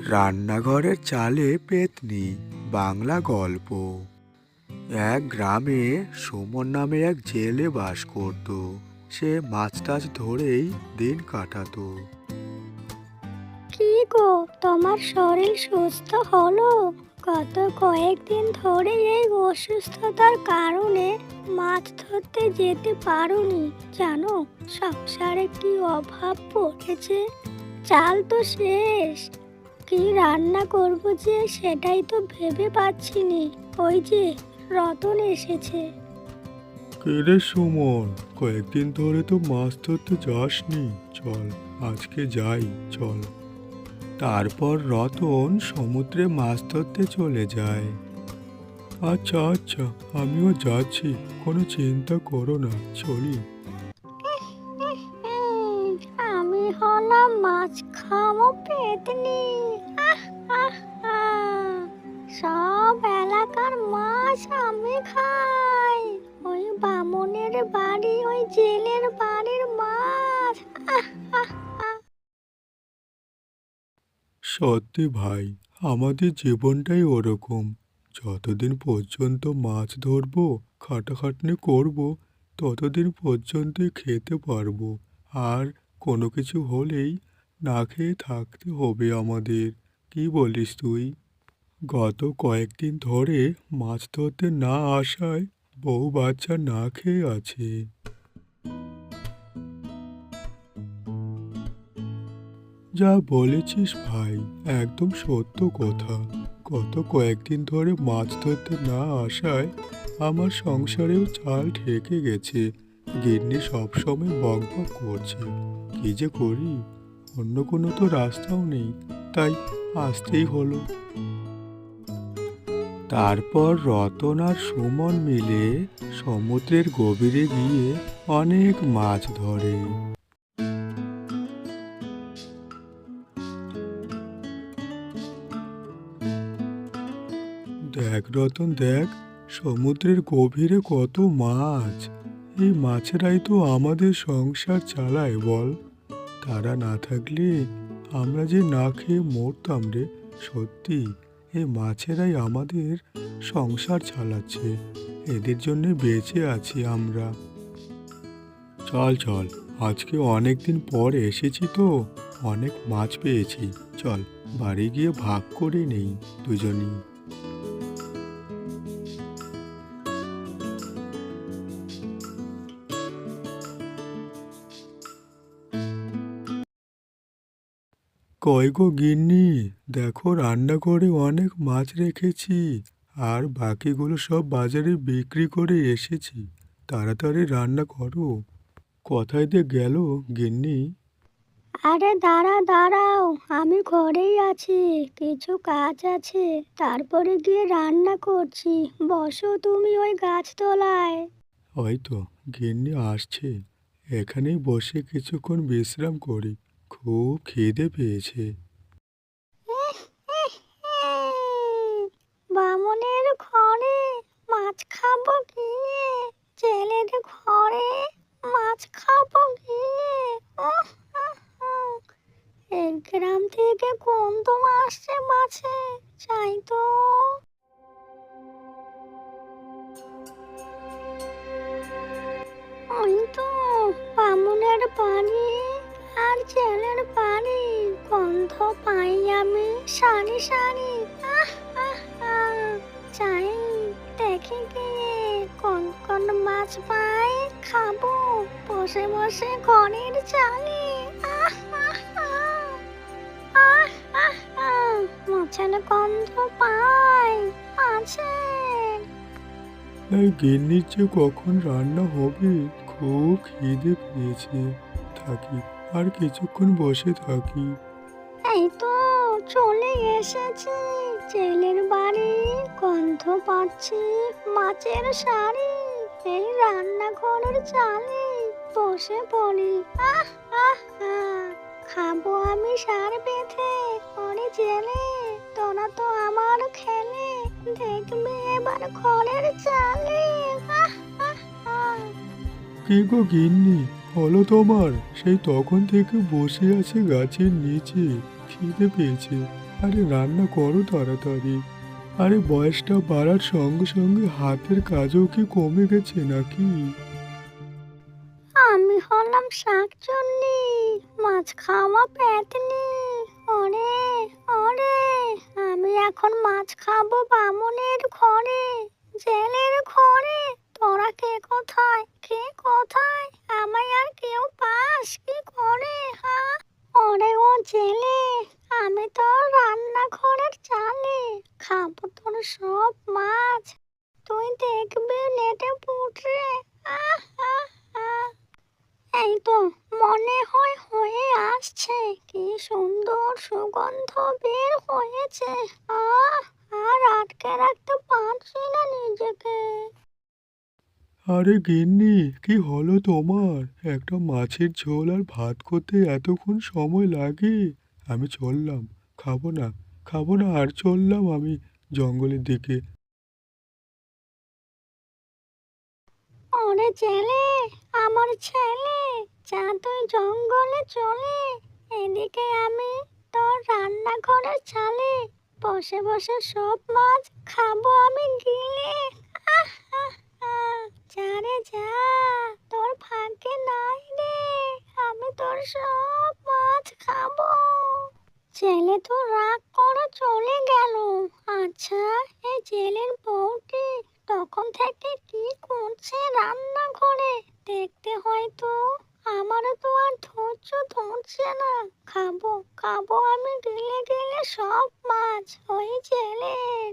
রান্নাঘরের চালে পেতনি বাংলা গল্প। এক গ্রামে সুমন নামে এক জেলে বাস করত। সে মাছ টাছ ধরেই দিন কাটাতো। কি গো, তোমার শরীর সুস্থ হলো? গত কয়েকদিন ধরে এই অসুস্থতার কারণে মাছ ধরতে যেতে পারোনি। জানো, সংসারে কি অভাব পড়েছে। চাল তো শেষ, কি রান্না করবো যে সেটাই তো ভেবে পাচ্ছি নি। ওই যে রতন এসেছে। রে সুমন, কয়েকদিন ধরে তো মাছ ধরতে যাসনি, চল আজকে যাই, চল। তারপর রতন সমুদ্রে মাছ ধরতে চলে যায়। আচ্ছা আচ্ছা, আমিও যাচ্ছি, কোনো চিন্তা করো না, চলি। আমি হলাম মাছ খাওয়া পেতনি। আহ, আহ, আহ। সব এলাকার মাছ আমি খাই। ওই বামনের বাড়ি, ওই জেলের বাড়ির মাছ। আহ, আহ, আহ। সত্যি ভাই, আমাদের জীবনটাই ওরকম। যতদিন পর্যন্ত মাছ ধরবো, খাটাখাটনি করব, ততদিন পর্যন্তই খেতে পারবো। আর কোনো কিছু হলেই না খেয়ে থাকতে হবে আমাদের। কি বলিস তুই? গত কয়েকদিন ধরে মাছ ধরতে না আসায় বউ বাচ্চা না খেয়ে আছে। যা বলেছিস ভাই, একদম সত্য কথা। গত কয়েকদিন ধরে মাছ ধরতে না আসায় আমার সংসারেও চাল ঠেকে গেছে। গিন্নি সবসময় বকবক করছে। কি যে করি, অন্য কোনো তো রাস্তাও নেই, তাই আসতেই হলো। তারপর রতন আর সুমন মিলে সমুদ্রের গভীরে গিয়ে অনেক মাছ ধরে। দেখ রতন, দেখ, সমুদ্রের গভীরে কত মাছ। এই মাছেরাই তো আমাদের সংসার চালায় বল। তারা না থাকলে আমরা যে না খেয়ে মরতাম রে। সত্যি, এই মাছেরাই আমাদের সংসার চালাচ্ছে। এদের জন্য বেঁচে আছি আমরা। চল চল, আজকে অনেক দিন পর এসেছি তো, অনেক মাছ পেয়েছি। চল বাড়ি গিয়ে ভাগ করে নেই দুজনই। কই গো গিন্নি, দেখো রান্নাঘরে অনেক মাছ রেখেছি। আর বাকিগুলো সব বাজারে বিক্রি করে এসেছি। তাড়াতাড়ি রান্না করো। কোথায় দিয়ে গেল গিন্নি? আরে দাঁড়াও, আমি ঘরেই আছি। কিছু কাজ আছে, তারপরে গিয়ে রান্না করছি। বসো তুমি ওই গাছতলায়। ওই তো গিন্নি আসছে, এখানেই বসে কিছুক্ষণ বিশ্রাম করি। খুব খিদে পেয়েছে। বামনের ঘরে মাছ খাবো গিয়ে, জেলের ঘরে মাছ খাবো গিয়ে। উহ, উহ, উহ। এই গ্রাম থেকে গন্ধ আসছে মাছে, চাই তো। ওই তো বামনের বাড়ি আর জেলের বাড়ি, গন্ধ পাই আমি সারি সারি। আহ আহ আহ। চাই, দেখি গিয়ে কোন কোন মাছ পাই, খাবো বসে বসে ঘরের চালে। আহ আহ আহ। আহ আহ আহ। মাছের গন্ধ পাই, মাছের। এই গিন্নির যে কখন রান্না হবে, খুব খিদে পেয়েছে। থাকি, আর কিছুক্ষণ বসে থাকি। এই তো চলে এসেছি জেলের বাড়ি, গন্ধ পাচ্ছি মাছের শাড়ি। এই রান্নাঘরের চালে বসে পড়ি। আহ আহ আহ। খাবো আমি সার বেঁধে। ওরে জেলে, তোরা তো আমার খেলে, দেখবি এবার ঘরের চালে। আহ আহ আহ। কি গো গিন্নি, হলো তোমার? সেই তখন থেকে বসে আছে গাছের নিচে, খিদে পেয়েছে। আরে রান্না করো তাড়াতাড়ি। আরে বয়সটা বাড়ার সঙ্গে সঙ্গে হাতের কাজও কি কমে গেছে নাকি? আমি হলাম শাকচুন্নি, মাছ খাওয়া পেতনি। ওরে ওরে, আমি এখন মাছ খাবো বামুনের ঘরে, জেলের ঘরে। তোরা কে কোথায়, কে কোথায়? আমায় আর কেউ পাস কি করে, হ্যাঁ? ওরে ও জেলে, আমি তোর রান্নাঘরের চালে খাবো তোর সব মাছ। তুই দেখবি নেটে পুঁটরে। আহ আহ আহ। এই তো মনে হয় হয়ে আসছে, কি সুন্দর সুগন্ধ বের হয়েছে। আহ, আর আটকে রাখতে পারছি না নিজেকে। আরে গিন্নি, কি হলো তোমার? একটা মাছের ঝোল আর ভাত করতে এতক্ষণ সময় লাগে? আমি চললাম, খাবো না, খাবো না আর চললাম আমি জঙ্গলের দিকে। ওরে জেলে, আমার ছেলে, যা তুই জঙ্গলে চলে। এদিকে আমি তোর রান্নাঘরের চালে বসে বসে সব মাছ খাবো আমি গিলে। আহ, আহ, আহ। যা রে যা, তোর ভাগ্যে নাই রে, আমি তোর সব মাছ খাবো। ছেলে তো রাগ করে চলে গেল। আচ্ছা, এই জেলের বউটি তখন থেকে কি করছে রান্নাঘরে? দেখতে হয়তো আমারও তো আর ধৈর্য ধরছে না। খাবো খাবো আমি গিলে গিলে সব মাছ ওই জেলের।